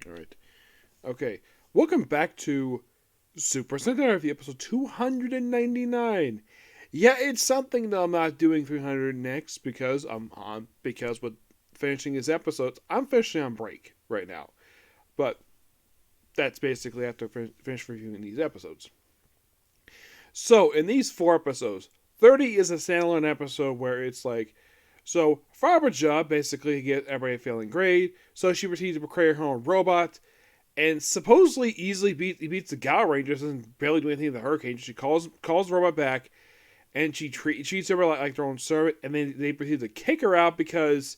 All right. Okay. Welcome back to Super Sentai Review, episode 299. Yeah, it's something that I'm not doing 300 next because because with finishing these episodes, I'm officially on break right now. But that's basically after finish reviewing these episodes. So in these four episodes, 30 is a standalone episode where it's like, so Faberja basically gets everybody feeling great, so she proceeds to create her own robot and supposedly easily beats the Gal Rangers and barely do anything to the Hurricane. She calls the robot back, and she treats her like their own servant, and then they proceed to kick her out because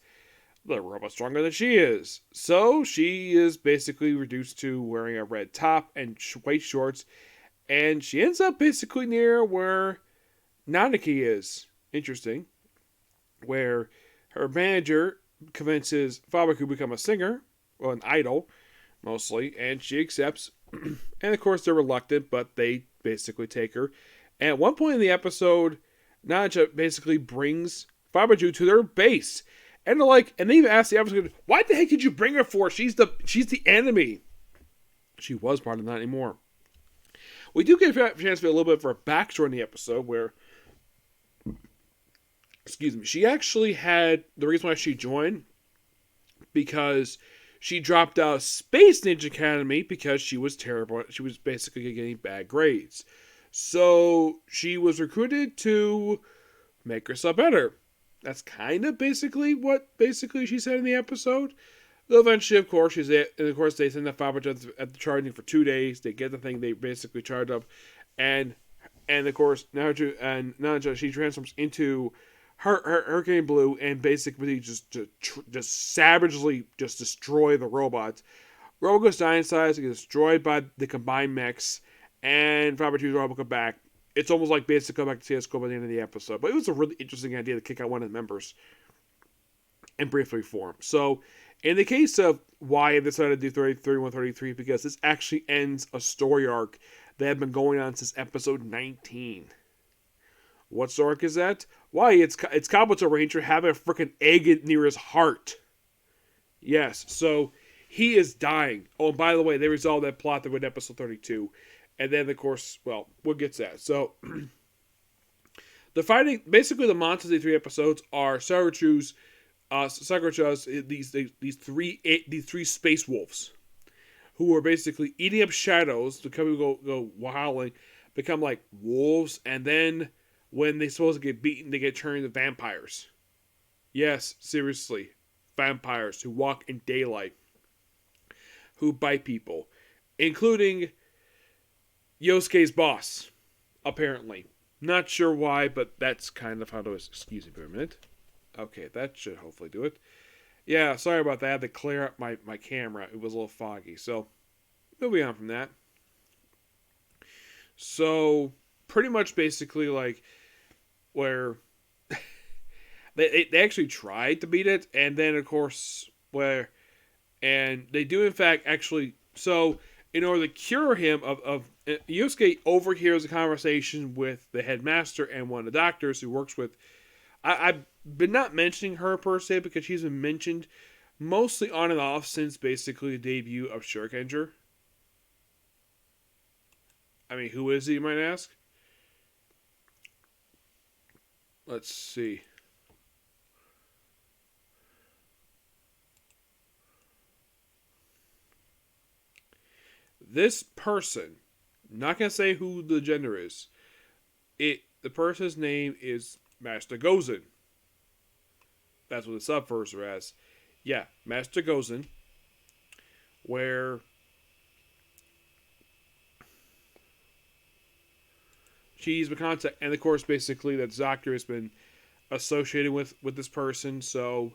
the robot's stronger than she is. So she is basically reduced to wearing a red top and white shorts, and she ends up basically near where Nanaki is. Interesting. Where her manager convinces Fabriku to become a singer, well, an idol, mostly, and she accepts. And of course, they're reluctant, but they basically take her. And at one point in the episode, Naja basically brings Faberju to their base. And they're like, and they even ask the episode, why the heck did you bring her for? She's the enemy. She was part of that anymore. We do get a chance to a little bit for a backstory in the episode where, excuse me, she actually had the reason why she joined because she dropped out of Space Ninja Academy because she was terrible. She was basically getting bad grades. So she was recruited to make herself better. That's kind of basically what she said in the episode. Though eventually, of course, they send the Faber at the charging for 2 days. They get the thing they basically charge up, and of course Naja she transforms into her Hurricane Blue and basically just savagely just destroy the robots. Robot goes down inside, gets destroyed by the combined mechs, and Faber 2's robot come back. It's almost like basically come back to CSGO by the end of the episode. But it was a really interesting idea to kick out one of the members and briefly form. So, in the case of why I decided to do 31, 33, because this actually ends a story arc that had been going on since episode 19. What story arc is that? Why, it's Kabuto Ranger having a freaking egg near his heart. Yes, so he is dying. Oh, and by the way, they resolved that plot with episode 32. And then, of course, well, we'll get to that. So, the fighting, basically the monsters of these three episodes are Sakura's, these three space wolves who are basically eating up shadows. The company go howling, become like wolves, and then when they supposed to get beaten, they get turned into vampires. Yes, seriously, vampires who walk in daylight, who bite people, including Yosuke's boss, apparently. Not sure why, but that's kind of how it was. Excuse me for a minute. Okay, that should hopefully do it. Yeah, sorry about that. I had to clear up my camera. It was a little foggy. So, moving on from that. So, pretty much basically like where they actually tried to beat it, and then of course and they do in fact actually, so in order to cure him of Yosuke overhears a conversation with the headmaster and one of the doctors who works with. I've been not mentioning her per se because she's been mentioned mostly on and off since basically the debut of Hurricaneger. I mean, who is he, you might ask? Let's see. This person, not gonna say who the gender is. The person's name is Master Gozen. That's what the subverse are as. Yeah, Master Gozen. Where she's been contact, and of course, basically that doctor has been associated with this person. So,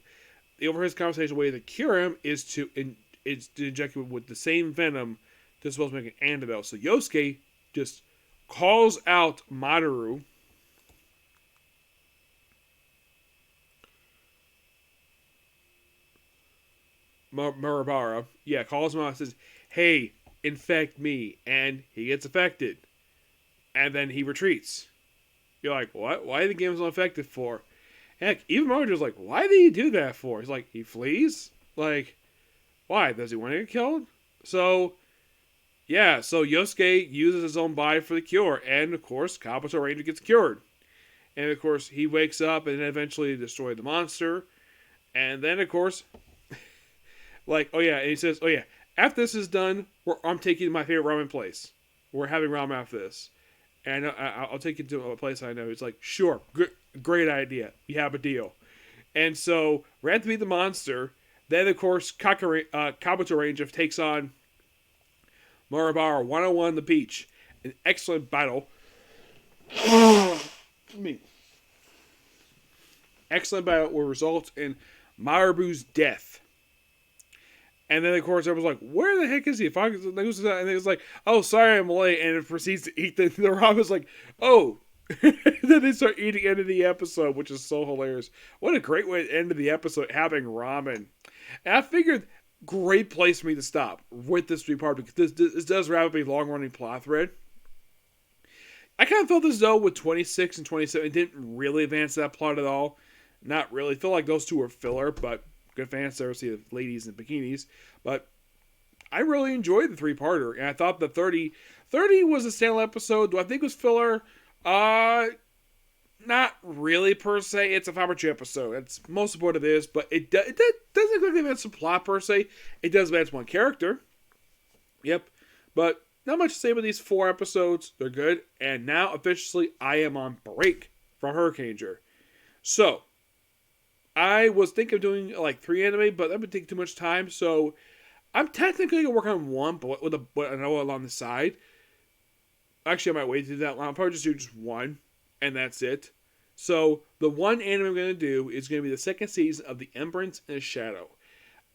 the overheard conversation way to cure him is to inject him with the same venom that's supposed to make an antidote. So Yosuke just calls out Mamoru. Marabara. Yeah, calls him out and says, hey, infect me. And he gets affected. And then he retreats. You're like, what? Why the game's unaffected for? Heck, even Maru's like, why did he do that for? He's like, he flees? Like, why? Does he want to get killed? So, yeah, so Yosuke uses his own body for the cure, and of course, Kabuto Ranger gets cured. And of course, he wakes up and eventually destroys the monster. And then, of course, like, oh yeah, and he says, oh yeah, after this is done, I'm taking my favorite ramen place. We're having ramen after this. And I'll take you to a place I know. He's like, sure, great idea. You have a deal. And so, we have to beat the monster. Then, of course, Kabuto Ranger takes on Maribara 101 on the beach. An excellent battle. Excellent battle will result in Maribu's death. And then, of course, everyone's like, where the heck is he? And it's like, oh, sorry, I'm late. And it proceeds to eat the ramen. It's like, oh. Then they start eating end of the episode, which is so hilarious. What a great way to end the episode, having ramen. And I figured, great place for me to stop with this three-part, because this does wrap up a long-running plot thread. I kind of felt as though with 26 and 27, it didn't really advance that plot at all. Not really. I feel like those two were filler, but good fans there see the ladies in bikinis. But I really enjoyed the three-parter, and I thought the 30 was a standalone episode. Do I think it was filler? Not really per se. It's a 5 episode. That's most of what it is, but it doesn't exactly advance the plot per se. It does advance one character. Yep. But not much to say about these 4 episodes. They're good. And now, officially, I am on break from Hurricaneger. So, I was thinking of doing like 3 anime, but that would take too much time. So, I'm technically going to work on 1, but with another on the side. Actually, I might wait to do that. I'll probably just do just 1, and that's it. So, the 1 anime I'm going to do is going to be the 2nd season of The Emperance in the Shadow.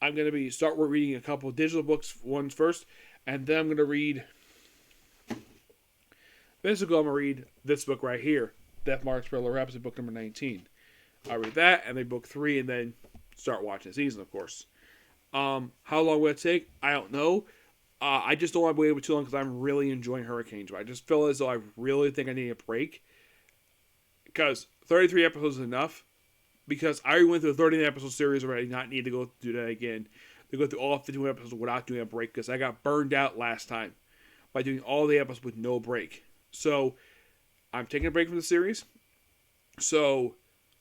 I'm going to start reading a couple of digital books ones first, and then I'm going to read. Basically, I'm going to read this book right here, Death Marks Parallel Rhapsody, book number 19. I'll read that, and then book 3, and then start watching the season, of course. How long will it take? I don't know. I just don't want to wait too long because I'm really enjoying Hurricaneger. I just feel as though I really think I need a break. Because 33 episodes is enough. Because I already went through a 13 episode series already, not need to go do that again. To go through all 51 episodes without doing a break, because I got burned out last time by doing all the episodes with no break. So, I'm taking a break from the series. So,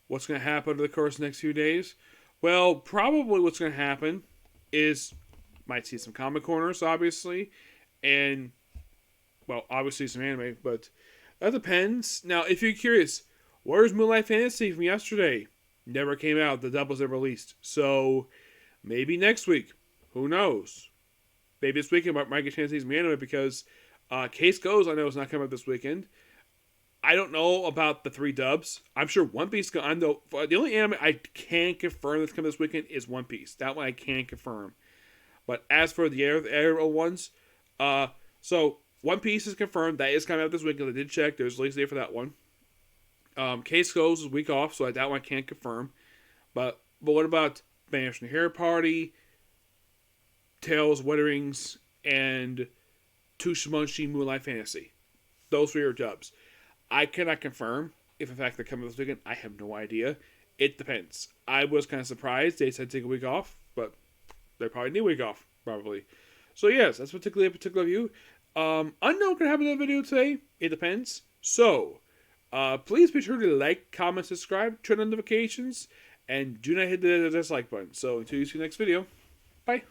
what's going to happen over the course of the next few days? Well, probably what's going to happen is might see some comic corners, obviously, and, well, obviously some anime, but that depends. Now, if you're curious, where's Moonlight Fantasy from yesterday? Never came out. The dub was never released. So, maybe next week. Who knows? Maybe this weekend I might get a chance to see some anime, because Case Goes, I know, is not coming up this weekend. I don't know about the 3 dubs. I'm sure One Piece, I know, the only anime I can confirm that's coming this weekend is One Piece. That one I can confirm. But as for the other ones, so One Piece is confirmed. That is coming out this weekend. I did check. There's a release date for that one. Case Goes is a week off, so that one I can't confirm. But what about Banishing the Hair Party, Tales, Witherings, and Tushimonshi Moonlight Fantasy? Those 3 are dubs. I cannot confirm if, in fact, they're coming this weekend. I have no idea. It depends. I was kind of surprised they said take a week off, but they probably need a week off, probably. So, yes, that's particularly a particular view. Unknown can have another video today. It depends. So, please be sure to like, comment, subscribe, turn on notifications, and do not hit the dislike button. So, until you see the next video, bye.